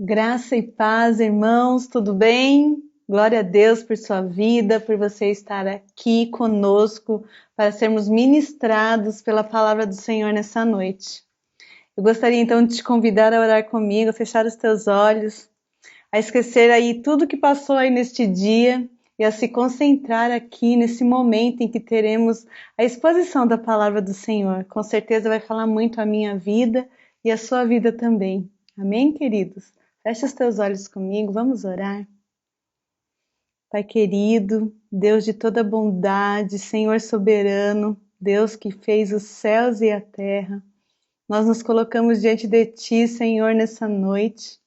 Graça e paz, irmãos, tudo bem? Glória a Deus por sua vida, por você estar aqui conosco para sermos ministrados pela palavra do Senhor nessa noite. Eu gostaria então de te convidar a orar comigo, a fechar os teus olhos, a esquecer aí tudo que passou aí neste dia e a se concentrar aqui nesse momento em que teremos a exposição da palavra do Senhor. Com certeza vai falar muito a minha vida e a sua vida também. Amém, queridos? Feche os teus olhos comigo, vamos orar. Pai querido, Deus de toda bondade, Senhor soberano, Deus que fez os céus e a terra, nós nos colocamos diante de Ti, Senhor, nessa noite,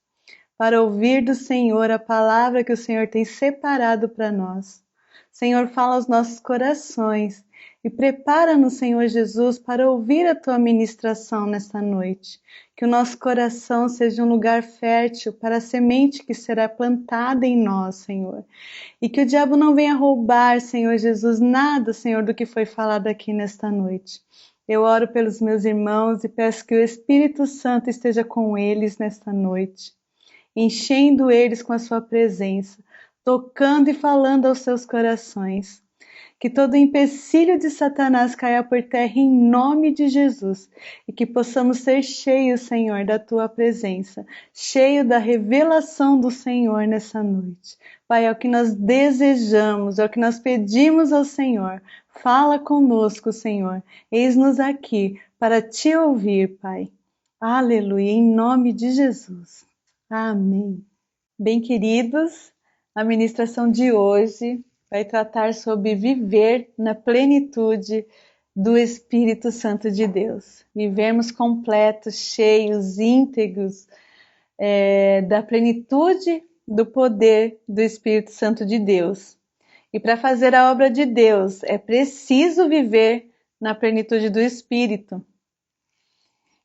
para ouvir do Senhor a palavra que o Senhor tem separado para nós. Senhor, fala aos nossos corações e prepara-nos, Senhor Jesus, para ouvir a Tua ministração nesta noite. Que o nosso coração seja um lugar fértil para a semente que será plantada em nós, Senhor. E que o diabo não venha roubar, Senhor Jesus, nada, Senhor, do que foi falado aqui nesta noite. Eu oro pelos meus irmãos e peço que o Espírito Santo esteja com eles nesta noite, enchendo eles com a sua presença, tocando e falando aos seus corações. Que todo empecilho de Satanás caia por terra em nome de Jesus e que possamos ser cheios, Senhor, da Tua presença, cheio da revelação do Senhor nessa noite. Pai, é o que nós desejamos, é o que nós pedimos ao Senhor. Fala conosco, Senhor. Eis-nos aqui para Te ouvir, Pai. Aleluia, em nome de Jesus. Amém. Bem, queridos, a ministração de hoje vai tratar sobre viver na plenitude do Espírito Santo de Deus. Vivermos completos, cheios, íntegros da plenitude do poder do Espírito Santo de Deus. E para fazer a obra de Deus é preciso viver na plenitude do Espírito.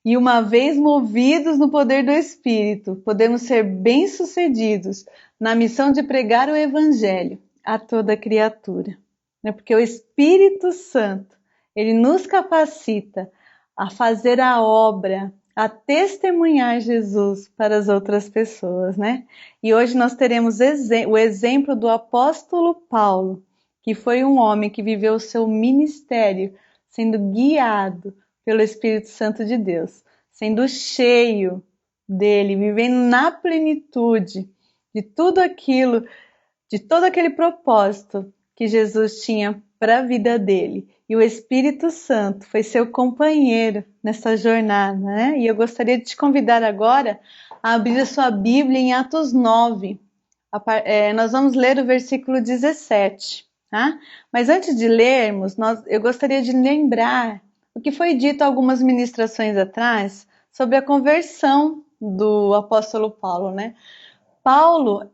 E uma vez movidos no poder do Espírito, podemos ser bem-sucedidos na missão de pregar o Evangelho a toda criatura. Porque o Espírito Santo, ele nos capacita a fazer a obra, a testemunhar Jesus para as outras pessoas, né? E hoje nós teremos o exemplo do apóstolo Paulo, que foi um homem que viveu o seu ministério sendo guiado pelo Espírito Santo de Deus, sendo cheio dele, vivendo na plenitude de tudo aquilo, de todo aquele propósito que Jesus tinha para a vida dele. E o Espírito Santo foi seu companheiro nessa jornada, né? E eu gostaria de te convidar agora a abrir a sua Bíblia em Atos 9. Nós vamos ler o versículo 17, tá? Mas antes de lermos, eu gostaria de lembrar o que foi dito algumas ministrações atrás sobre a conversão do apóstolo Paulo, né? Paulo,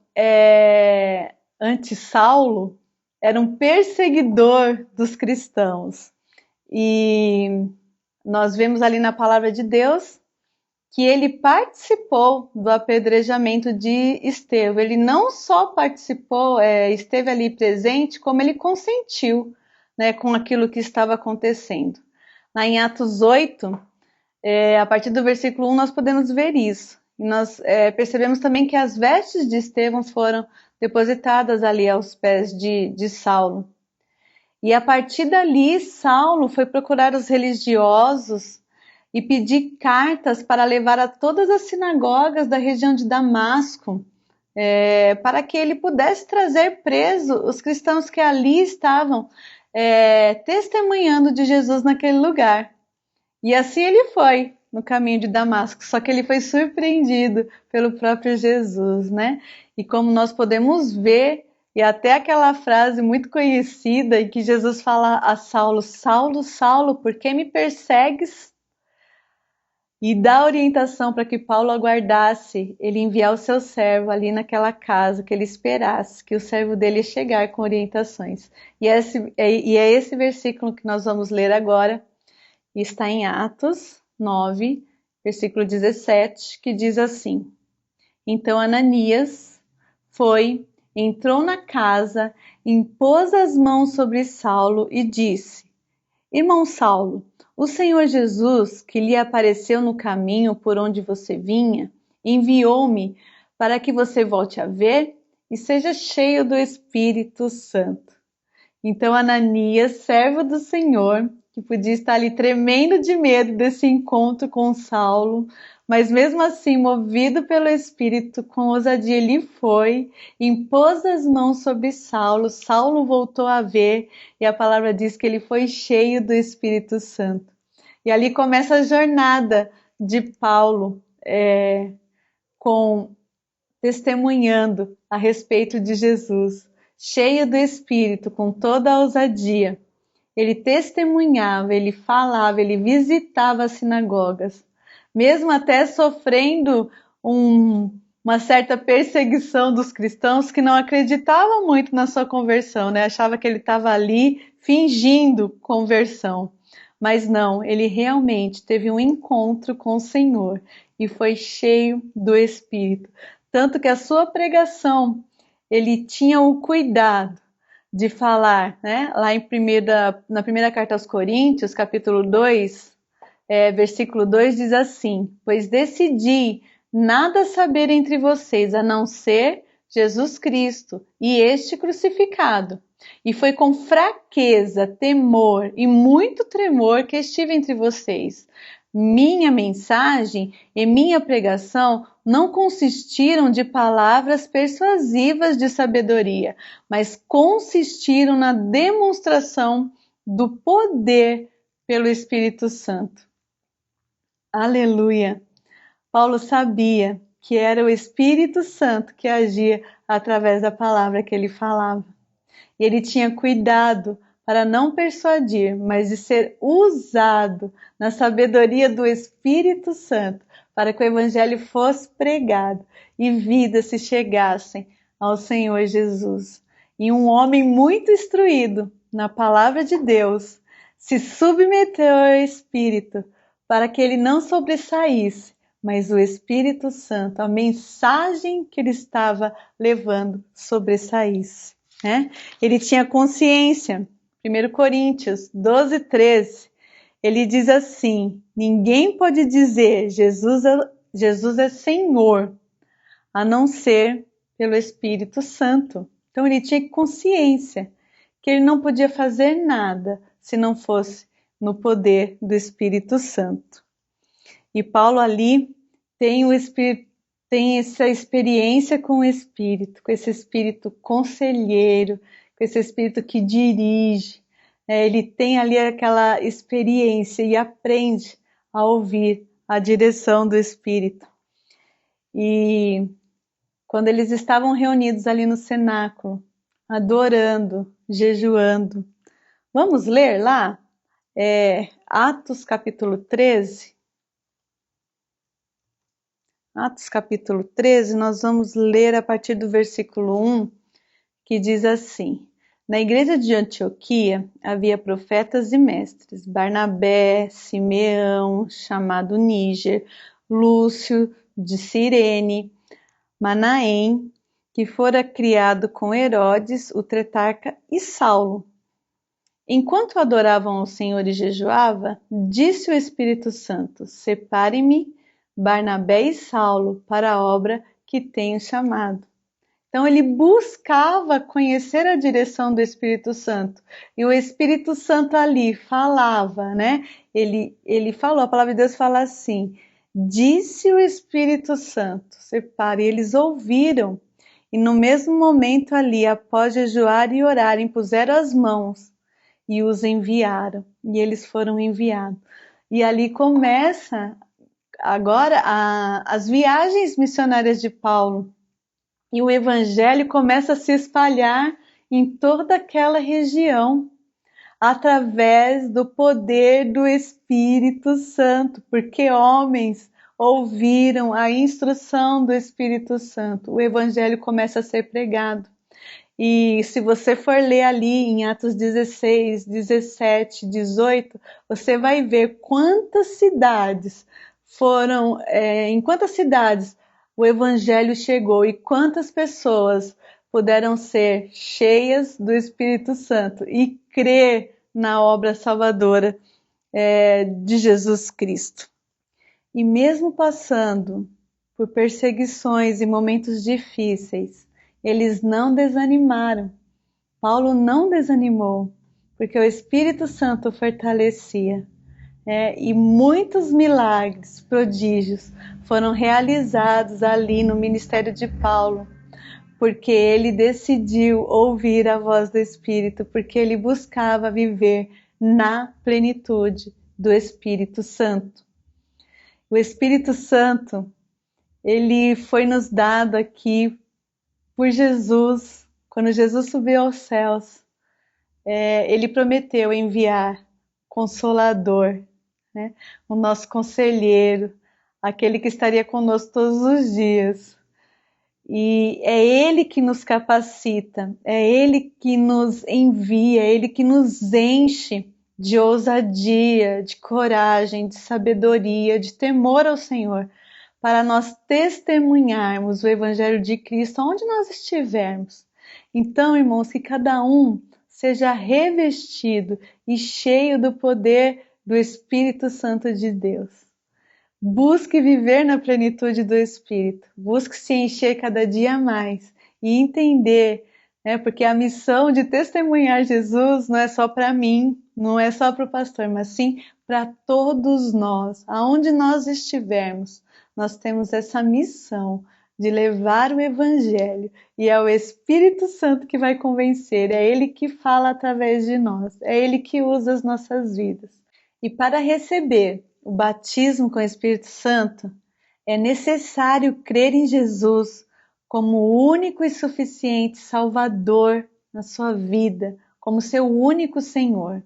antes Saulo, era um perseguidor dos cristãos. E nós vemos ali na palavra de Deus que ele participou do apedrejamento de Estevão. Ele não só participou, esteve ali presente, como ele consentiu, né, com aquilo que estava acontecendo. Lá em Atos 8, a partir do versículo 1, nós podemos ver isso. E nós percebemos também que as vestes de Estevão foram depositadas ali aos pés de Saulo. E a partir dali, Saulo foi procurar os religiosos e pedir cartas para levar a todas as sinagogas da região de Damasco, para que ele pudesse trazer preso os cristãos que ali estavam testemunhando de Jesus naquele lugar. E assim ele foi no caminho de Damasco, só que ele foi surpreendido pelo próprio Jesus, né? E como nós podemos ver, e até aquela frase muito conhecida em que Jesus fala a Saulo: Saulo, Saulo, por que me persegues? E dá orientação para que Paulo aguardasse ele enviar o seu servo ali naquela casa, que ele esperasse que o servo dele ia chegar com orientações. E é esse versículo que nós vamos ler agora, está em Atos 9, versículo 17, que diz assim: Então Ananias entrou na casa, impôs as mãos sobre Saulo e disse: Irmão Saulo, o Senhor Jesus, que lhe apareceu no caminho por onde você vinha, enviou-me para que você volte a ver e seja cheio do Espírito Santo. Então Ananias, servo do Senhor, que podia estar ali tremendo de medo desse encontro com Saulo, mas mesmo assim, movido pelo Espírito, com ousadia ele foi, impôs as mãos sobre Saulo, Saulo voltou a ver, e a palavra diz que ele foi cheio do Espírito Santo. E ali começa a jornada de Paulo, testemunhando a respeito de Jesus, cheio do Espírito, com toda a ousadia. Ele testemunhava, ele falava, ele visitava as sinagogas, mesmo até sofrendo uma certa perseguição dos cristãos que não acreditavam muito na sua conversão, né? Achava que ele estava ali fingindo conversão. Mas não, ele realmente teve um encontro com o Senhor e foi cheio do Espírito. Tanto que a sua pregação, ele tinha o cuidado de falar, né? Lá na primeira carta aos Coríntios, capítulo 2, versículo 2 diz assim: pois decidi nada saber entre vocês, a não ser Jesus Cristo e este crucificado. E foi com fraqueza, temor e muito tremor que estive entre vocês. Minha mensagem e minha pregação não consistiram de palavras persuasivas de sabedoria, mas consistiram na demonstração do poder pelo Espírito Santo. Aleluia! Paulo sabia que era o Espírito Santo que agia através da palavra que ele falava. E ele tinha cuidado para não persuadir, mas de ser usado na sabedoria do Espírito Santo para que o Evangelho fosse pregado e vidas se chegassem ao Senhor Jesus. E um homem muito instruído na palavra de Deus se submeteu ao Espírito para que ele não sobressaísse, mas o Espírito Santo, a mensagem que ele estava levando, sobressaísse. Ele tinha consciência. 1 Coríntios 12, 13, ele diz assim: ninguém pode dizer Jesus é Senhor, a não ser pelo Espírito Santo. Então ele tinha consciência que ele não podia fazer nada se não fosse no poder do Espírito Santo. E Paulo ali tem essa experiência com o Espírito, com esse Espírito conselheiro, com esse Espírito que dirige. Ele tem ali aquela experiência e aprende a ouvir a direção do Espírito. E quando eles estavam reunidos ali no cenáculo, adorando, jejuando, vamos ler lá? Atos capítulo 13. Atos capítulo 13, nós vamos ler a partir do versículo 1, que diz assim: na igreja de Antioquia havia profetas e mestres, Barnabé, Simeão, chamado Níger, Lúcio de Cirene, Manaém, que fora criado com Herodes, o tetrarca, e Saulo. Enquanto adoravam ao Senhor e jejuavam, disse o Espírito Santo: separe-me Barnabé e Saulo para a obra que tenho chamado. Então ele buscava conhecer a direção do Espírito Santo. E o Espírito Santo ali falava, né? Ele falou, a palavra de Deus fala assim: disse o Espírito Santo, separe. E eles ouviram. E no mesmo momento ali, após jejuar e orar, impuseram as mãos e os enviaram. E eles foram enviados. E ali começa agora as viagens missionárias de Paulo. E o Evangelho começa a se espalhar em toda aquela região, através do poder do Espírito Santo, porque homens ouviram a instrução do Espírito Santo. O Evangelho começa a ser pregado. E se você for ler ali em Atos 16, 17, 18, você vai ver quantas cidades em quantas cidades o Evangelho chegou e quantas pessoas puderam ser cheias do Espírito Santo e crer na obra salvadora de Jesus Cristo. E mesmo passando por perseguições e momentos difíceis, eles não desanimaram. Paulo não desanimou, porque o Espírito Santo o fortalecia. E muitos milagres, prodígios foram realizados ali no ministério de Paulo, porque ele decidiu ouvir a voz do Espírito, porque ele buscava viver na plenitude do Espírito Santo. O Espírito Santo, ele foi nos dado aqui por Jesus. Quando Jesus subiu aos céus, ele prometeu enviar Consolador, né? O nosso conselheiro, aquele que estaria conosco todos os dias. E é Ele que nos capacita, é Ele que nos envia, é Ele que nos enche de ousadia, de coragem, de sabedoria, de temor ao Senhor, para nós testemunharmos o Evangelho de Cristo onde nós estivermos. Então, irmãos, que cada um seja revestido e cheio do poder do Espírito Santo de Deus. Busque viver na plenitude do Espírito, busque se encher cada dia mais e entender, porque a missão de testemunhar Jesus não é só para mim, não é só para o pastor, mas sim para todos nós. Aonde nós estivermos, nós temos essa missão de levar o Evangelho, e é o Espírito Santo que vai convencer, é Ele que fala através de nós, é Ele que usa as nossas vidas. E para receber o batismo com o Espírito Santo, é necessário crer em Jesus como o único e suficiente Salvador na sua vida, como seu único Senhor.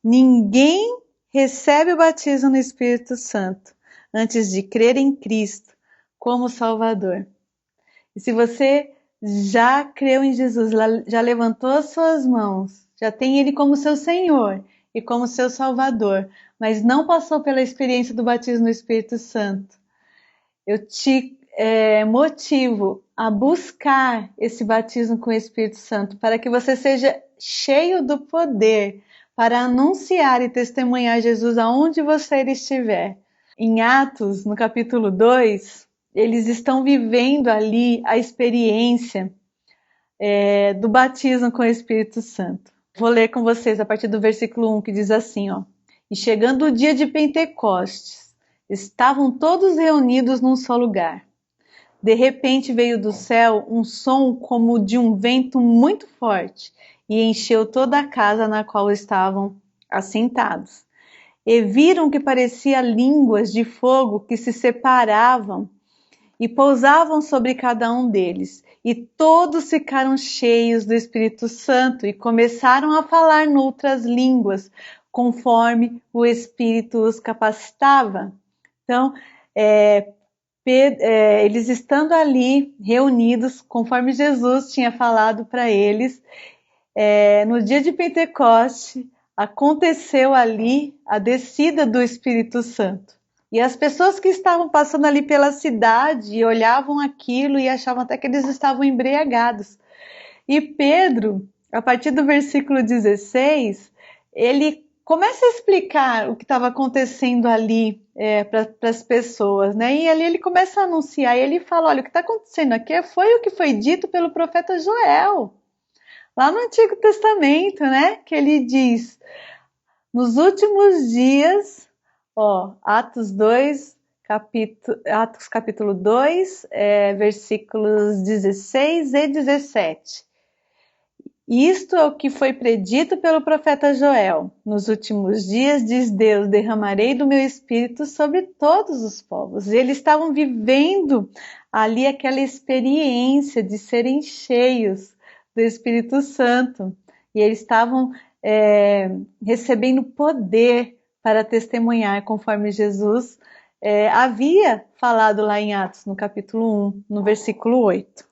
Ninguém recebe o batismo no Espírito Santo antes de crer em Cristo como Salvador. E se você já creu em Jesus, já levantou as suas mãos, já tem Ele como seu Senhor e como seu Salvador, mas não passou pela experiência do batismo no Espírito Santo, eu te motivo a buscar esse batismo com o Espírito Santo, para que você seja cheio do poder para anunciar e testemunhar Jesus aonde você estiver. Em Atos, no capítulo 2, eles estão vivendo ali a experiência do batismo com o Espírito Santo. Vou ler com vocês a partir do versículo 1, que diz assim, E chegando o dia de Pentecostes, estavam todos reunidos num só lugar. De repente veio do céu um som como de um vento muito forte e encheu toda a casa na qual estavam assentados. E viram que parecia línguas de fogo que se separavam e pousavam sobre cada um deles. E todos ficaram cheios do Espírito Santo e começaram a falar noutras línguas, conforme o Espírito os capacitava. Então, eles estando ali reunidos, conforme Jesus tinha falado para eles, no dia de Pentecoste, aconteceu ali a descida do Espírito Santo. E as pessoas que estavam passando ali pela cidade olhavam aquilo e achavam até que eles estavam embriagados. E Pedro, a partir do versículo 16, ele começa a explicar o que estava acontecendo ali para as pessoas, né? E ali ele começa a anunciar, e ele fala, olha, o que está acontecendo aqui foi o que foi dito pelo profeta Joel, lá no Antigo Testamento, né? Que ele diz, nos últimos dias, Atos capítulo 2, versículos 16 e 17. Isto é o que foi predito pelo profeta Joel. Nos últimos dias, diz Deus, derramarei do meu espírito sobre todos os povos. E eles estavam vivendo ali aquela experiência de serem cheios do Espírito Santo. E eles estavam recebendo poder para testemunhar, conforme Jesus havia falado lá em Atos, no capítulo 1, no versículo 8.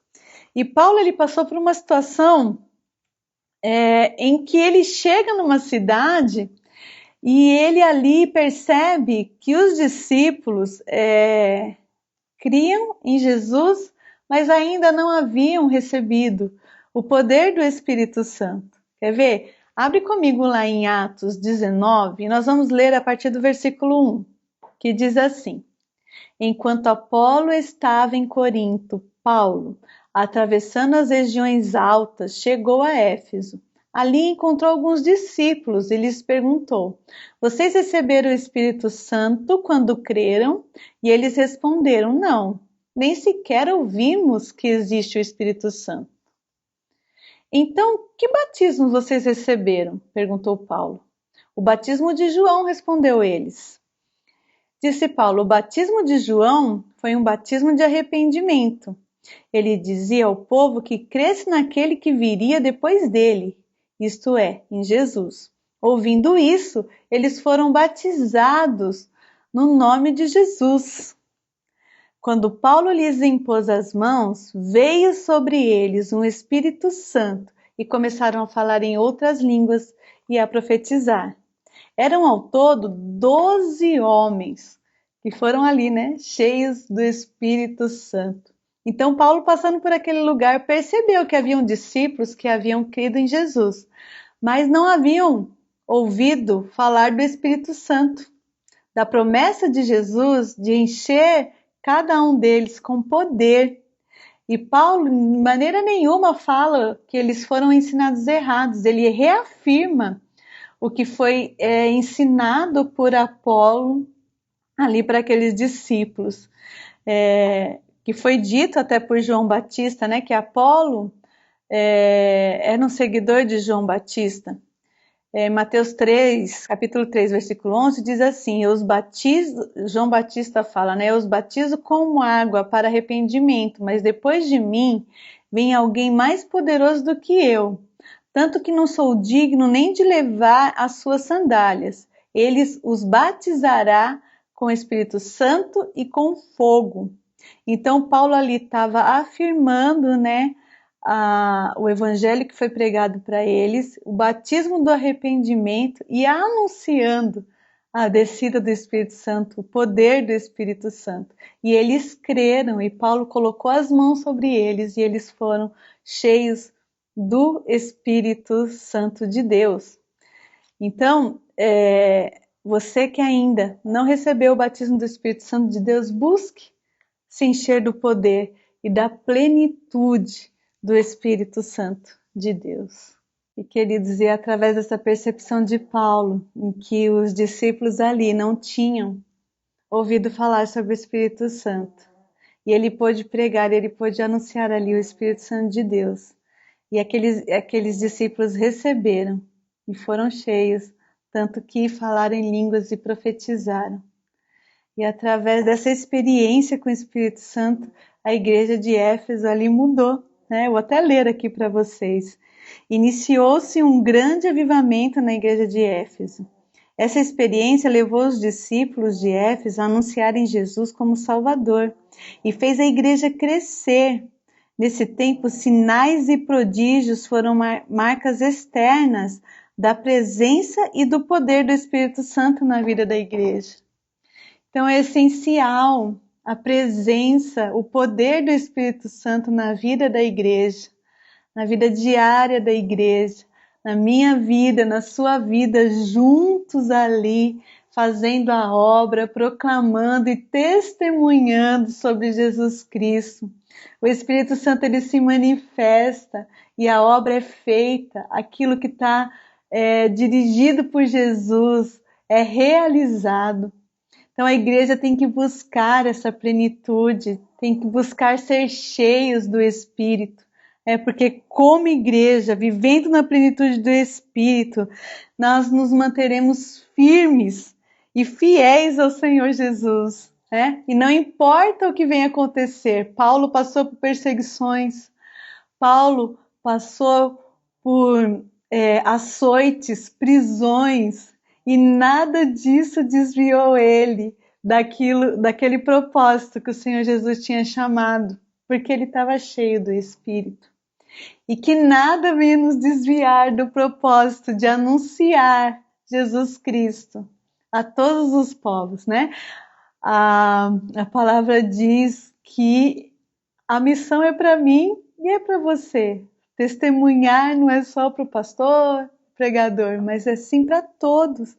E Paulo ele passou por uma situação em que ele chega numa cidade e ele ali percebe que os discípulos criam em Jesus, mas ainda não haviam recebido o poder do Espírito Santo. Quer ver? Abre comigo lá em Atos 19, e nós vamos ler a partir do versículo 1, que diz assim, Enquanto Apolo estava em Corinto, Paulo, atravessando as regiões altas, chegou a Éfeso. Ali encontrou alguns discípulos e lhes perguntou: Vocês receberam o Espírito Santo quando creram? E eles responderam: Não, nem sequer ouvimos que existe o Espírito Santo. Então, que batismo vocês receberam? Perguntou Paulo. O batismo de João, respondeu eles. Disse Paulo: o batismo de João foi um batismo de arrependimento. Ele dizia ao povo que cresce naquele que viria depois dele, isto é, em Jesus. Ouvindo isso, eles foram batizados no nome de Jesus. Quando Paulo lhes impôs as mãos, veio sobre eles um Espírito Santo e começaram a falar em outras línguas e a profetizar. Eram ao todo 12 homens que foram ali, cheios do Espírito Santo. Então Paulo, passando por aquele lugar, percebeu que haviam discípulos que haviam crido em Jesus, mas não haviam ouvido falar do Espírito Santo, da promessa de Jesus de encher cada um deles com poder. E Paulo, de maneira nenhuma, fala que eles foram ensinados errados. Ele reafirma o que foi ensinado por Apolo ali para aqueles discípulos. Que foi dito até por João Batista, que Apolo era um seguidor de João Batista. Mateus 3, capítulo 3, versículo 11, diz assim: João Batista fala, eu os batizo com água para arrependimento, mas depois de mim vem alguém mais poderoso do que eu, tanto que não sou digno nem de levar as suas sandálias. Ele os batizará com o Espírito Santo e com fogo. Então Paulo ali estava afirmando, o evangelho que foi pregado para eles, o batismo do arrependimento e anunciando a descida do Espírito Santo, o poder do Espírito Santo. E eles creram e Paulo colocou as mãos sobre eles e eles foram cheios do Espírito Santo de Deus. Então, você que ainda não recebeu o batismo do Espírito Santo de Deus, busque se encher do poder e da plenitude do Espírito Santo de Deus. E queridos, é através dessa percepção de Paulo, em que os discípulos ali não tinham ouvido falar sobre o Espírito Santo, e ele pôde pregar, ele pôde anunciar ali o Espírito Santo de Deus, e aqueles discípulos receberam e foram cheios, tanto que falaram em línguas e profetizaram. E através dessa experiência com o Espírito Santo, a igreja de Éfeso ali mudou. Eu vou até ler aqui para vocês. Iniciou-se um grande avivamento na igreja de Éfeso. Essa experiência levou os discípulos de Éfeso a anunciarem Jesus como Salvador e fez a igreja crescer. Nesse tempo, sinais e prodígios foram marcas externas da presença e do poder do Espírito Santo na vida da igreja. Então é essencial a presença, o poder do Espírito Santo na vida da igreja, na vida diária da igreja, na minha vida, na sua vida, juntos ali, fazendo a obra, proclamando e testemunhando sobre Jesus Cristo. O Espírito Santo, ele se manifesta e a obra é feita, aquilo que está dirigido por Jesus é realizado. Então a igreja tem que buscar essa plenitude, tem que buscar ser cheios do Espírito. Porque como igreja, vivendo na plenitude do Espírito, nós nos manteremos firmes e fiéis ao Senhor Jesus. E não importa o que venha acontecer, Paulo passou por perseguições, Paulo passou por açoites, prisões, e nada disso desviou ele daquele propósito que o Senhor Jesus tinha chamado, porque ele estava cheio do Espírito. E que nada venha nos desviar do propósito de anunciar Jesus Cristo a todos os povos, A palavra diz que a missão é para mim e é para você. Testemunhar não é só para o pastor, pregador, mas é sim para todos.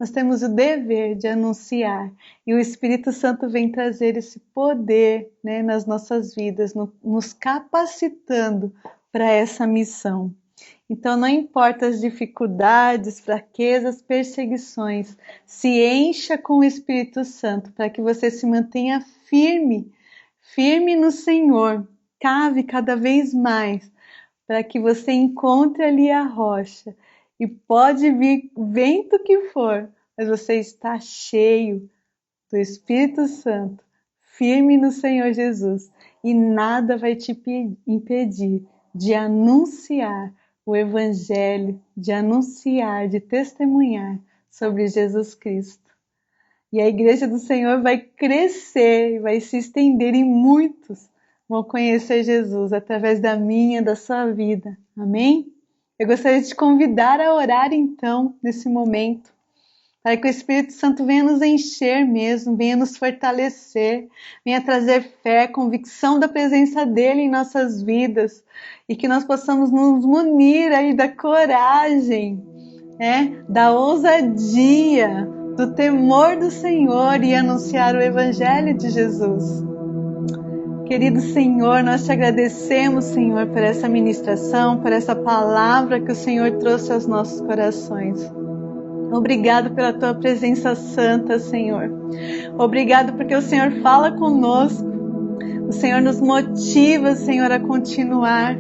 nós temos o dever de anunciar. E o Espírito Santo vem trazer esse poder, né, nas nossas vidas, nos capacitando para essa missão. Então, não importa as dificuldades, fraquezas, perseguições, se encha com o Espírito Santo para que você se mantenha firme, firme no Senhor. Cave cada vez mais para que você encontre ali a rocha. E pode vir vento que for, mas você está cheio do Espírito Santo, firme no Senhor Jesus. E nada vai te impedir de anunciar o Evangelho, de anunciar, de testemunhar sobre Jesus Cristo. E a igreja do Senhor vai crescer, vai se estender e muitos vão conhecer Jesus através da minha, da sua vida. Amém? Eu gostaria de te convidar a orar então, nesse momento, para que o Espírito Santo venha nos encher mesmo, venha nos fortalecer, venha trazer fé, convicção da presença dEle em nossas vidas e que nós possamos nos munir aí da coragem, né, da ousadia, do temor do Senhor e anunciar o Evangelho de Jesus. Querido Senhor, nós te agradecemos, Senhor, por essa ministração, por essa palavra que o Senhor trouxe aos nossos corações. Obrigado pela tua presença santa, Senhor. Obrigado porque o Senhor fala conosco. O Senhor nos motiva, Senhor, a continuar.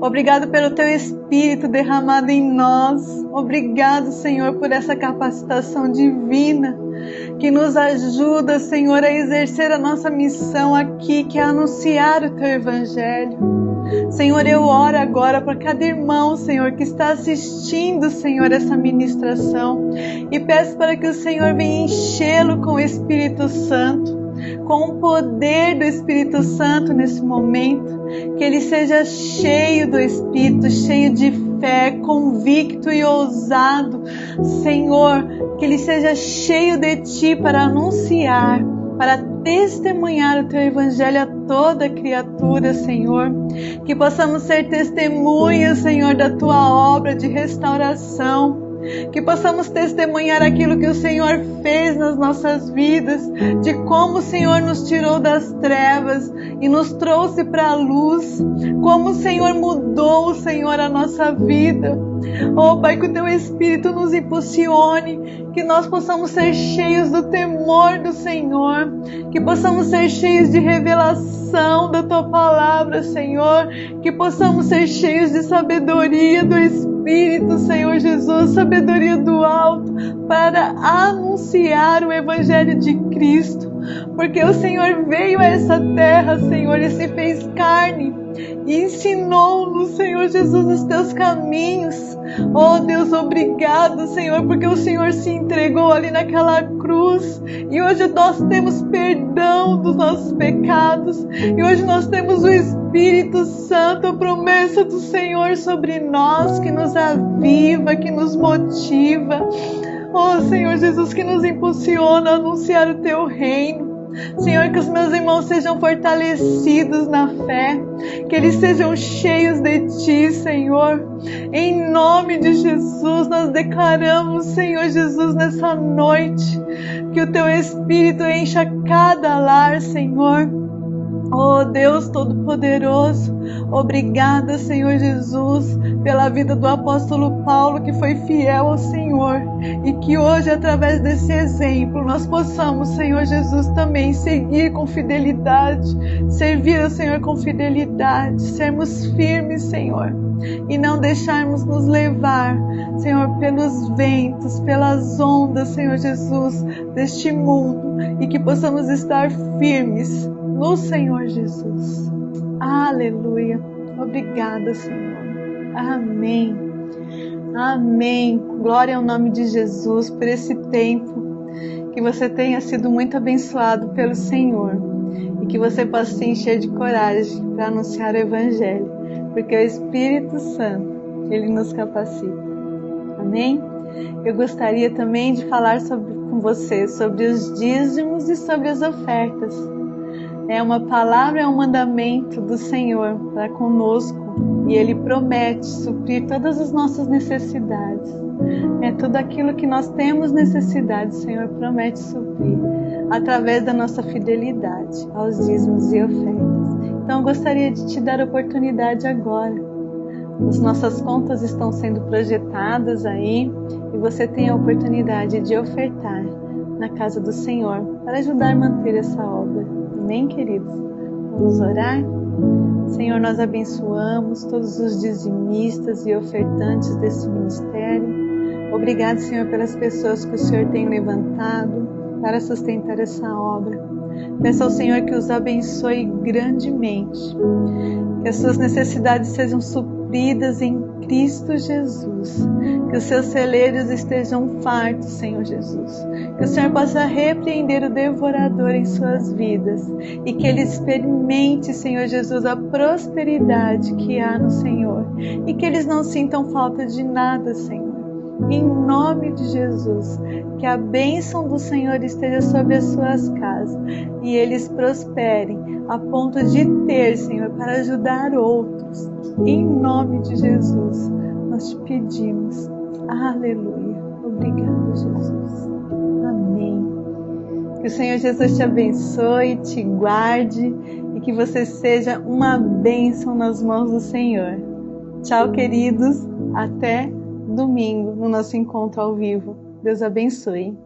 Obrigado pelo teu Espírito derramado em nós. Obrigado, Senhor, por essa capacitação divina que nos ajuda, Senhor, a exercer a nossa missão aqui, que é anunciar o teu Evangelho. Senhor, eu oro agora para cada irmão, Senhor, que está assistindo, Senhor, essa ministração e peço para que o Senhor venha enchê-lo com o Espírito Santo, com o poder do Espírito Santo nesse momento, que ele seja cheio do Espírito, cheio de fé, convicto e ousado, Senhor, que ele seja cheio de Ti para anunciar, para testemunhar o Teu Evangelho a toda criatura, Senhor. Que possamos ser testemunhas, Senhor, da Tua obra de restauração. Que possamos testemunhar aquilo que o Senhor fez nas nossas vidas, de como o Senhor nos tirou das trevas e nos trouxe para a luz, como o Senhor mudou, Senhor, a nossa vida. Oh, Pai, que o Teu Espírito nos impulsione, que nós possamos ser cheios do temor do Senhor, que possamos ser cheios de revelação da Tua palavra, Senhor, que possamos ser cheios de sabedoria do Espírito, Senhor Jesus, sabedoria do alto, para anunciar o Evangelho de Cristo, porque o Senhor veio a essa terra, Senhor, e se fez carne, e ensinou-nos, Senhor Jesus, os Teus caminhos. Oh Deus, obrigado, Senhor, porque o Senhor se entregou ali naquela cruz, e hoje nós temos perdão dos nossos pecados, e hoje nós temos o Espírito Santo, a promessa do Senhor sobre nós, que nos aviva, que nos motiva. Oh Senhor Jesus, que nos impulsiona a anunciar o Teu reino. Senhor, que os meus irmãos sejam fortalecidos na fé, que eles sejam cheios de Ti, Senhor. Em nome de Jesus, nós declaramos, Senhor Jesus, nessa noite, que o Teu Espírito encha cada lar, Senhor. Oh Deus Todo-Poderoso, obrigada, Senhor Jesus, pela vida do apóstolo Paulo, que foi fiel ao Senhor, e que hoje, através desse exemplo, nós possamos, Senhor Jesus, também seguir com fidelidade, servir ao Senhor com fidelidade, sermos firmes, Senhor, e não deixarmos nos levar, Senhor, pelos ventos, pelas ondas, Senhor Jesus, deste mundo, e que possamos estar firmes no Senhor Jesus. Aleluia. Obrigada, Senhor. Amém. Amém. Glória ao nome de Jesus por esse tempo. Que você tenha sido muito abençoado pelo Senhor. E que você possa se encher de coragem para anunciar o Evangelho. Porque o Espírito Santo, Ele nos capacita. Amém? Eu gostaria também de falar com você sobre os dízimos e sobre as ofertas. É uma palavra, é um mandamento do Senhor para conosco e Ele promete suprir todas as nossas necessidades. É tudo aquilo que nós temos necessidade, o Senhor promete suprir através da nossa fidelidade aos dízimos e ofertas. Então eu gostaria de te dar a oportunidade agora. As nossas contas estão sendo projetadas aí e você tem a oportunidade de ofertar na casa do Senhor para ajudar a manter essa obra. Amém, queridos? Vamos orar? Senhor, nós abençoamos todos os dizimistas e ofertantes desse ministério. Obrigado, Senhor, pelas pessoas que o Senhor tem levantado para sustentar essa obra. Peço ao Senhor que os abençoe grandemente, que as suas necessidades sejam supridas em Cristo Jesus, que os seus celeiros estejam fartos, Senhor Jesus, que o Senhor possa repreender o devorador em suas vidas e que ele experimente, Senhor Jesus, a prosperidade que há no Senhor e que eles não sintam falta de nada, Senhor. Em nome de Jesus, que a bênção do Senhor esteja sobre as suas casas e eles prosperem a ponto de ter, Senhor, para ajudar outros. Em nome de Jesus, nós te pedimos. Aleluia. Obrigada, Jesus. Amém. Que o Senhor Jesus te abençoe, te guarde e que você seja uma bênção nas mãos do Senhor. Tchau, queridos. Até domingo no nosso encontro ao vivo. Deus abençoe.